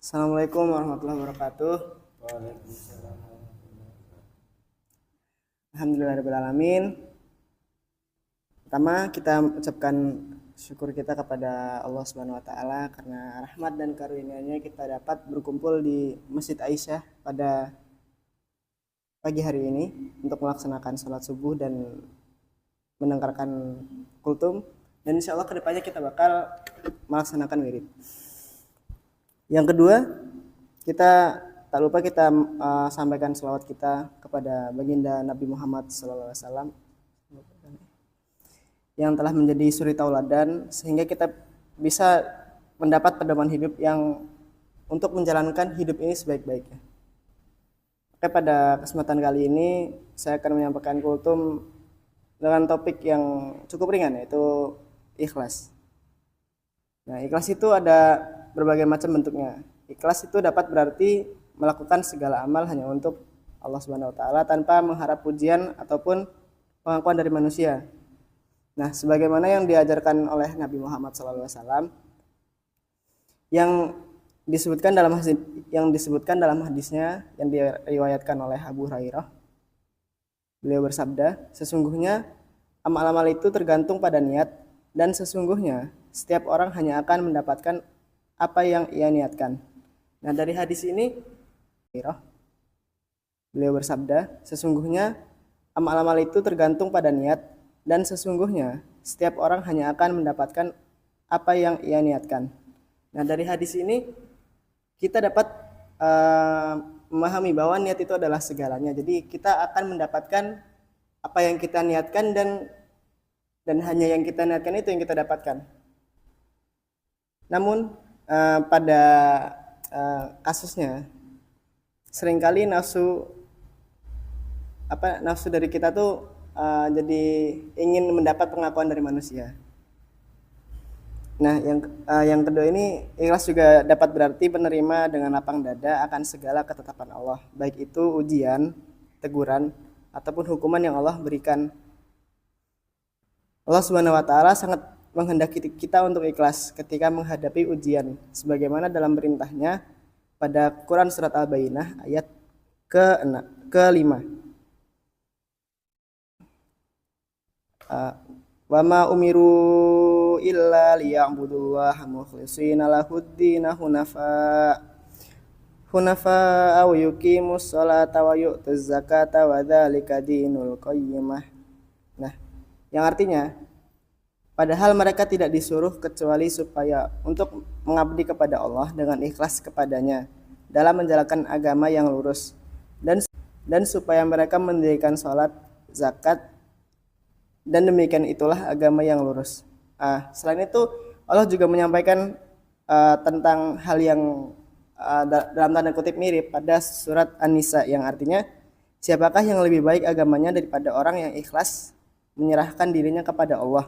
Assalamualaikum warahmatullahi wabarakatuh. Waalaikumsalam. Alhamdulillahirrahmanirrahim. Pertama kita ucapkan syukur kita kepada Allah Subhanahu wa taala karena rahmat dan karunia-Nya kita dapat berkumpul di Masjid Aisyah pada pagi hari ini untuk melaksanakan sholat subuh dan mendengarkan kultum, dan insya Allah kedepannya kita bakal melaksanakan wirid. Yang kedua, kita tak lupa kita sampaikan selawat kita kepada baginda Nabi Muhammad SAW yang telah menjadi suri tauladan sehingga kita bisa mendapat pedoman hidup yang untuk menjalankan hidup ini sebaik-baiknya. Oke, pada kesempatan kali ini saya akan menyampaikan kultum dengan topik yang cukup ringan, yaitu ikhlas. Nah, ikhlas itu ada berbagai macam bentuknya. Ikhlas itu dapat berarti melakukan segala amal hanya untuk Allah Subhanahu wa taala tanpa mengharap pujian ataupun pengakuan dari manusia. Nah, sebagaimana yang diajarkan oleh Nabi Muhammad SAW yang disebutkan dalam hadisnya yang diriwayatkan oleh Abu Hurairah. Beliau bersabda, sesungguhnya amal-amal itu tergantung pada niat, dan sesungguhnya setiap orang hanya akan mendapatkan apa yang ia niatkan. Nah, dari hadis ini beliau bersabda, sesungguhnya amal-amal itu tergantung pada niat, dan sesungguhnya setiap orang hanya akan mendapatkan apa yang ia niatkan. Nah, dari hadis ini kita dapat memahami bahwa niat itu adalah segalanya. Jadi kita akan mendapatkan apa yang kita niatkan, dan hanya yang kita niatkan itu yang kita dapatkan. Namun pada kasusnya seringkali nafsu dari kita tuh jadi ingin mendapat pengakuan dari manusia. Nah, yang kedua ini, ikhlas juga dapat berarti menerima dengan lapang dada akan segala ketetapan Allah, baik itu ujian, teguran, ataupun hukuman yang Allah berikan. Allah Subhanahu wa taala sangat menghendaki kita untuk ikhlas ketika menghadapi ujian, sebagaimana dalam perintahnya pada Quran surat Al-Bayyinah ayat ke-5. Wa ma umiru illa liya'budullaha mukhlishina lahuddina hunafa wa yuqimus sholata wa yu'tuz zakata wa dzalika dinul qayyimah. Nah, yang artinya padahal mereka tidak disuruh kecuali supaya untuk mengabdi kepada Allah dengan ikhlas kepadanya dalam menjalankan agama yang lurus, dan supaya mereka mendirikan sholat, zakat, dan demikian itulah agama yang lurus. Selain itu Allah juga menyampaikan tentang hal yang dalam tanda kutip mirip pada surat An-Nisa, yang artinya siapakah yang lebih baik agamanya daripada orang yang ikhlas menyerahkan dirinya kepada Allah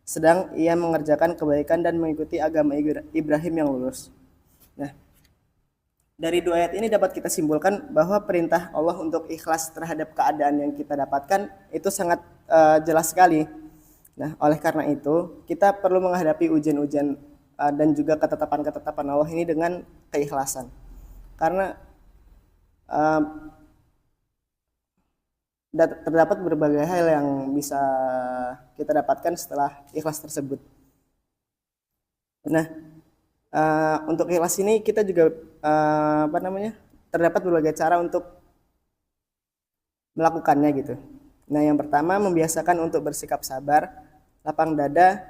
sedang ia mengerjakan kebaikan dan mengikuti agama Ibrahim yang lurus. Nah, dari dua ayat ini dapat kita simpulkan bahwa perintah Allah untuk ikhlas terhadap keadaan yang kita dapatkan itu sangat jelas sekali. Nah, oleh karena itu kita perlu menghadapi ujian-ujian dan juga ketetapan-ketetapan Allah ini dengan keikhlasan. Karena terdapat berbagai hal yang bisa kita dapatkan setelah ikhlas tersebut. Nah, untuk ikhlas ini kita juga terdapat berbagai cara untuk melakukannya gitu. Nah, yang pertama, membiasakan untuk bersikap sabar, lapang dada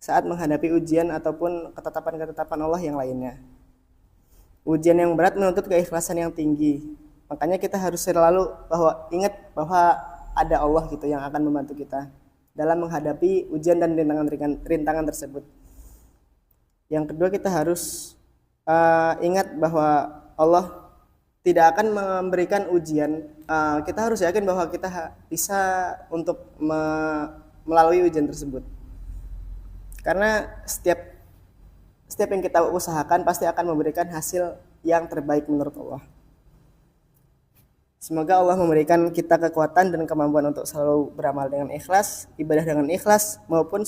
saat menghadapi ujian ataupun ketetapan-ketetapan Allah yang lainnya. Ujian yang berat menuntut keikhlasan yang tinggi. Makanya kita harus selalu ingat bahwa ada Allah gitu yang akan membantu kita dalam menghadapi ujian dan rintangan tersebut. Yang kedua, kita harus ingat bahwa Allah tidak akan memberikan ujian. Kita harus yakin bahwa kita bisa untuk melalui ujian tersebut. Karena setiap yang kita usahakan pasti akan memberikan hasil yang terbaik menurut Allah. Semoga Allah memberikan kita kekuatan dan kemampuan untuk selalu beramal dengan ikhlas, ibadah dengan ikhlas, maupun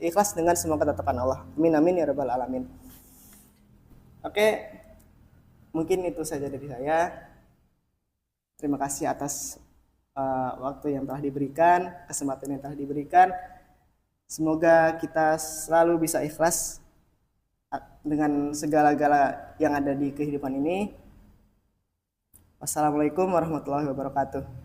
ikhlas dengan semua ketetapan Allah. Amin amin ya rabbal alamin. Oke, Mungkin itu saja dari saya. Terima kasih atas waktu yang telah diberikan, kesempatan yang telah diberikan. Semoga kita selalu bisa ikhlas dengan segala-gala yang ada di kehidupan ini. Wassalamualaikum warahmatullahi wabarakatuh.